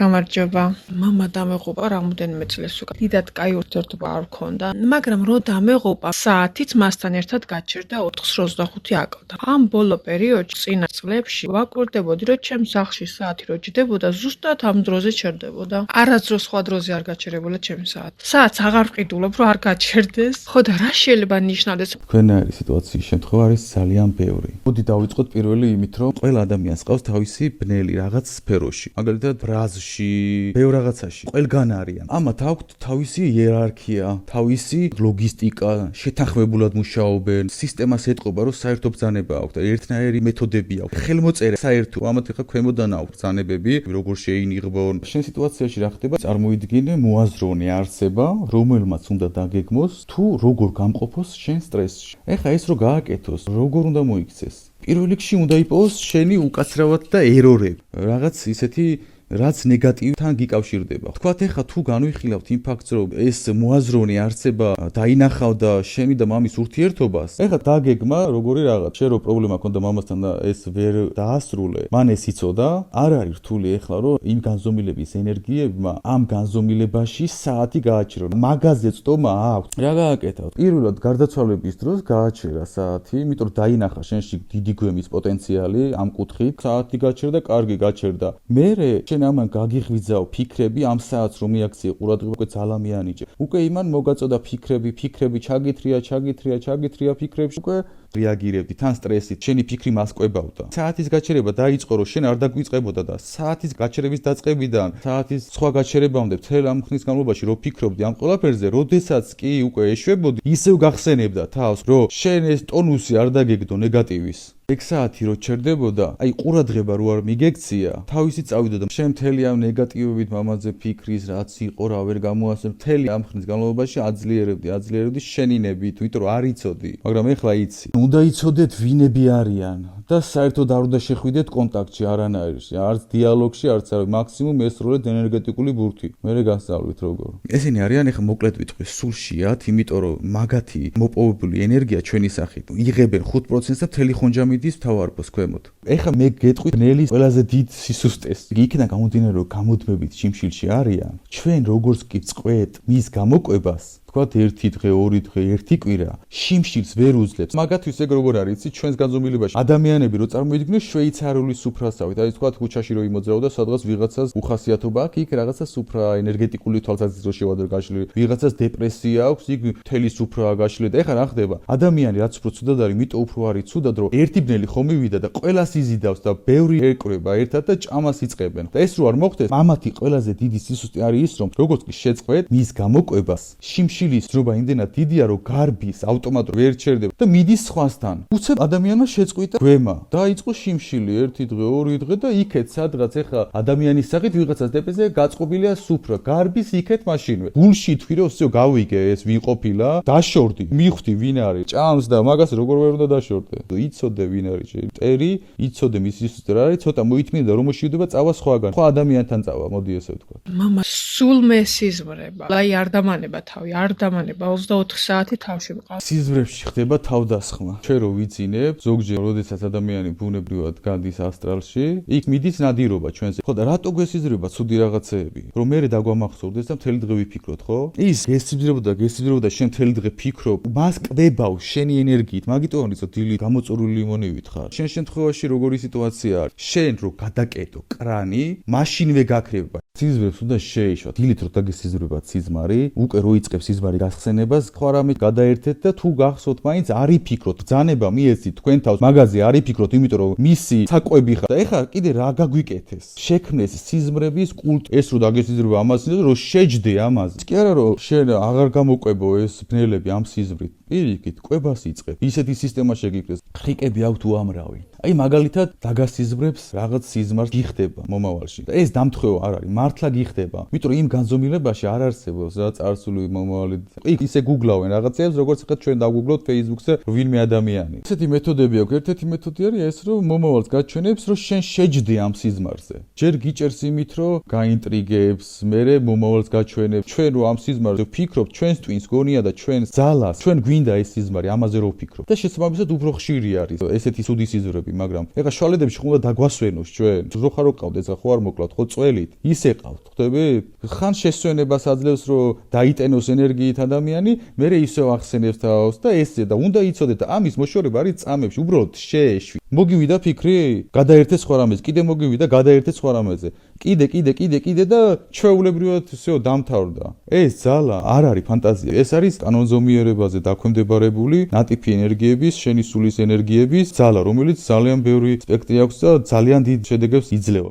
გამარჯობა. მამა დამეღუპა რამოდენიმე წლის უკან. დიდად კაი ურთიერთობა არ ჰქონდა, მაგრამ რო დამეღუპა, საათიც მასთან ერთად გაჩერდა 4:25 აკავდა. ამ ბოლო პერიოდში წინა წლებში ვაკვირდებოდი, რომ ჩემს სახლში საათი რო ჯდებოდა, ზუსტად ამ დროზე ჩერდებოდა. არასდროს სხვა დროზე არ გაჩერებულა ჩემი საათი. საათს აღარ ვყიდულობ, რომ არ გაჩერდეს. ხო და რა შეიძლება ნიშნავდეს? თქვენაერი სიტუაციის შემთხვევა არის ძალიან ბევრი. მოდი დავიწყოთ პირველი იმით, რომ ყველა ადამიანს ყავს თავისი ბნელი რაღაც სფეროში. მაგალითად, ბრაზში, ბევრ რაღაცაში. ყველგან არიან. ამათ აქვთ თავისი იერარქია, თავისი ლოგისტიკა, შეთანხმებულად მუშაობენ, სისტემას ეტყობა, რომ საერთო ბრძანება აქვთ და ერთნაირი მეთოდები აქვთ. ხელმოწერა საერთო, ამათ ახლა ქვემოდან აქვთ ბრძანებები, როგორ შეინიღბონ. შენ სიტუაციაში რა ხდება? წარმოიდგინე მოაზროვნე არსება, რომელმაც უნდა დაგეგმოს თუ როგორ გამყოფოს შენ სტრესში. ეხლა ეს რო გააკეთოს, როგორ უნდა მოიქცეს? პირველ რიგში უნდა იპოვოს შენი უკაცრავად და ერორები. რაღაც ისეთი რაც ნეგატივთან გიკავშირდება. თქვათ ეხლა თუ განვიხილავთ იმ ფაქტს, რომ ეს მოაზროვნე არსება დაინახავდა შენი და მამის ურთიერთობას, ეხლა დაგეგმა როგორი რაღაც. შენ რო პრობლემა ქონდა მამასთან და ეს ვერ დაასრულე, მან ეს იცოდა, არ არის რთული ეხლა რომ იმ განზომილების ენერგიებმა ამ განზომილებაში საათი გააჩერონ. მაგაზე წტომა აქვს. რა გააკეთავთ? პირველად გარდაცვალების დროს გააჩერა საათი, იმიტომ რომ დაინახა შენში დიდი გვემის პოტენციალი ამ კუთხით. საათი გაჩერდა, კარგი გაჩერდა. მერე ამან გაგიღვიძაო ფიქრები ამ საათს რომ მიაქციე ყურადღება უკვე ძალა მიანიჭე. უკვე იმან მოგაწოდა ფიქრები ჩაგითრია ფიქრებში უკვე რეაგირებდი თან სტრესით. შენი ფიქრი მას კვებავდა. საათის გაჩერება დაიწყო რომ შენ არ დაგვიწყებოდა და საათის გაჩერების დაწყებიდან საათის სხვა გაჩერებამდე მთელ ამ ხნის განმავლობაში რო ფიქრობდი ამ ყველაფერზე, როდესაც კი უკვე ეშვებოდი, ისევ გახსენებდა თავს რომ შენ ეს ტონუსი არ დაგეგდო ნეგატივის. ეგ საათი რო ჩერდებოდა, აი ყურადღება რო არ მიგექცია, თავისი წავიდოდა. შენ მთელი ამ ნეგატივობით მამაზე ფიქრის, რაც იყო, რა ვერ გამოასწრე, მთელი ამ ხნის განმავლობაში აძლიერებდი შენინებით, იმიტომ რომ არ იცოდი, მაგრამ ეხლა იცი. უნდა იცოდეთ ვინები არიან და საერთოდ არ უნდა შეხვიდეთ კონტაქტში არანაირში, არც დიალოგში, არც მაქსიმუმ ესროლეთ ენერგეტიკული ბურთი. მერე გასწავლით როგორ. ესენი არიან ეხლა მოკლედ ვიტყვი, სულ შეათ, იმიტომ რომ მაგათი მოპოვებული ენერგია ჩვენი სახით იღებენ 5%-ს და მთელი ხონჯამი ის თავარბოს ქვემოთ. ეხლა მე გეტყვით ბნელის ყველაზე დიდ სისუსტეს. იქიდან გამომდინარე რომ გამოდმებით შიმშილში არიან, ჩვენ როგორც კი წყვეთ მის გამოკვებას, თქვათ 1 დღე, 2 დღე, 1 კვირა, შიმშილს ვერ უძლებს. მაგათთვის ეგ როგორ არის, იცი, ჩვენს განზომილებაში ადამიანები რო წარმოიდგინოს შვეიცარიული სუფრასავით, აი თქვათ ქუჩაში რო იმოძრავ და სადღაც ვიღაცას უხასიათობა აქვს, იქ რაღაცა სუფრა ენერგეტიკული თვალსაზრისით რო შევადარ გაშლილი, ვიღაცას დეპრესია აქვს, იქ მთელი სუფრაა გაშლილი და ეხლა რა ხდება? ადამიანი რაც უფრო ცუდად არის, მით უფრო არის ცუდად, რომ ერთი ბნელი ხომ მივიდა და ყველას იზიდავს და ბევრი ეკრება ერთად და ჭამას იწყებენ. და ეს რო არ მოხდეს, მამათი ყველაზე დიდი სისუსტე არის ის, რომ როგორც კი შეწყვეთ მის გამოკვებას, შიმშილის ძრობა იმდენად დიდია, რომ გარბის ავტომატურად ვერ ჩერდება და მიდის სხვასთან. უცებ ადამიანმა შეწყვიტა გვემა, დაიწყო შიმშილი 1 დღე, 2 დღე და იქეთ სადღაც ეხლა ადამიანის სახით ვიღაცას დეპრესია გაწყობილია სუფრა, გარბის იქეთ მაშინვე. გულში თქვი რომ всё გავიგე, ეს ვინ ყოფილა, დაშორდი, მიხვდი ვინ არის, ჭამს და მაგას როგორ ვერ უნდა დაშორდე. იცოდე ვინ არის ტერი, იცოდე მის სისუსტე რა არის, ცოტა მოითმინე და რომ მოშივდება წავა სხვაგან. სხვა ადამიანთან წავა, მოდი ესე ვთქვა. მამა სულ მესიზმრება. აი არ დამანება თავი, არ დამანება 24 საათი თავში ვიყავ. სიზმრებში ხდება თავდასხმა. ჩვენ რო ვიძინებ, ზოგჯერ როდესაც ადამიანი ბუნებრივად გადის ასტრალში, იქ მიდის ნადირობა ჩვენზე. ხო და რატო გვესიზმრება ცუდი რაღაცეები? რომ მე დაგვამახსოვდეს და მთელი დღე ვიფიქროთ, ხო? ის გესიზმრებოდა შენ მთელი დღე ფიქრობ, მას კვებავ შენი ენერგიით, მაგიტომ არის რომ დილით გამოწურული ლიმონივით ხარ. შენ შემთხვევაში როგორი სიტუაცია არის? შენ რო გადაკეტო კრანი, მაშინვე გაქრება. სიზმრებს უნდა შეეშვა. დილით რო დაგესიზმრება სიზმარი, უკვე რო იწყებს სიზმარი გახსენებას, სხვა რამე გადაერთეთ და თუ გახსოვთ, მაინც არ იფიქროთ. ბრძანება მიეცით თქვენ თავს, მაგაზე არ იფიქროთ, იმიტომ რომ მისი საკვები ხარ. და ეხლა კიდე რა გაგვიკეთეს? შექმნეს სიზმრების კულტი. ეს რო დაგესიზმრება ამას ნიშნავს, რომ შეჯდე ამაზე. კი არა რომ შენ აღარ გამოკვებო ეს ბნელები ამ სიზმრით. პირიქით, კვებას იწყებ. ისეთი სისტემა შეგიქმნეს. ხრიკები აქვთ უამრავი. აი მაგალითად დაგასიზმრებს რაღაც სიზმარს გიხდება მომავალში. და ეს დამთხევა არ არის, მართლა გიხდება. იმიტომ რომ იმ განზომილებაში არ არსებობს რა წარსული მომავალი. იქ ისე გუგლავენ რაღაცებს, როგორც ხეთ ჩვენ დაგუგლოთ Facebook-ზე ვინმე ადამიანი. ესეთი მეთოდები აქვს. ერთ-ერთი მეთოდი არის ეს, რომ მომავალს გაჩვენებს, რომ შენ შეჯდე ამ სიზმარზე. ჯერ გიჭერს იმით, რომ გაინტრიგებს, მერე მომავალს გაჩვენებს. ჩვენ რო ამ სიზმარზე ვფიქრობთ, ჩვენს ტვინს გონია და ჩვენს ძალას, ჩვენ მინდა ეს სიზმარი, ამაზე რო ვფიქრობ. და შესაბამისად უფრო ხშირი არის ესეთი ცუდი სიზმრები, მაგრამ ეხლა შვალედებში ხომ უნდა დაგვასვენოს ჩვენ. რო ხარ ვყავთ ეს ხო არ მოკლავთ, ხო წველით. ისე ყავთ, ხვდებით? ხან შესვენებას აძლევს რომ დაიტენოს ენერგიით ადამიანი, მერე ისევ ახსენებს თავს და ესე და უნდა იცოდეთ ამის მოშორება არის წამებში, უბრალოდ შეეშვი. მოგივიდა ფიქრი? გადაერთე სხვა რამეს, კიდე მოგივიდა, გადაერთე სხვა რამეზე. კიდე და ჩვეულებრივად ისეო დამთავრდა. ეს ძალა არ არის ფანტაზია. ეს არის კანონზომიერებაზე დაქვემდებარებული ნატიფი ენერგიების, შენი სულის ენერგიების ძალა, რომელიც ძალიან ბევრი სპექტრი აქვს და ძალიან დიდ შედეგებს იძლევა.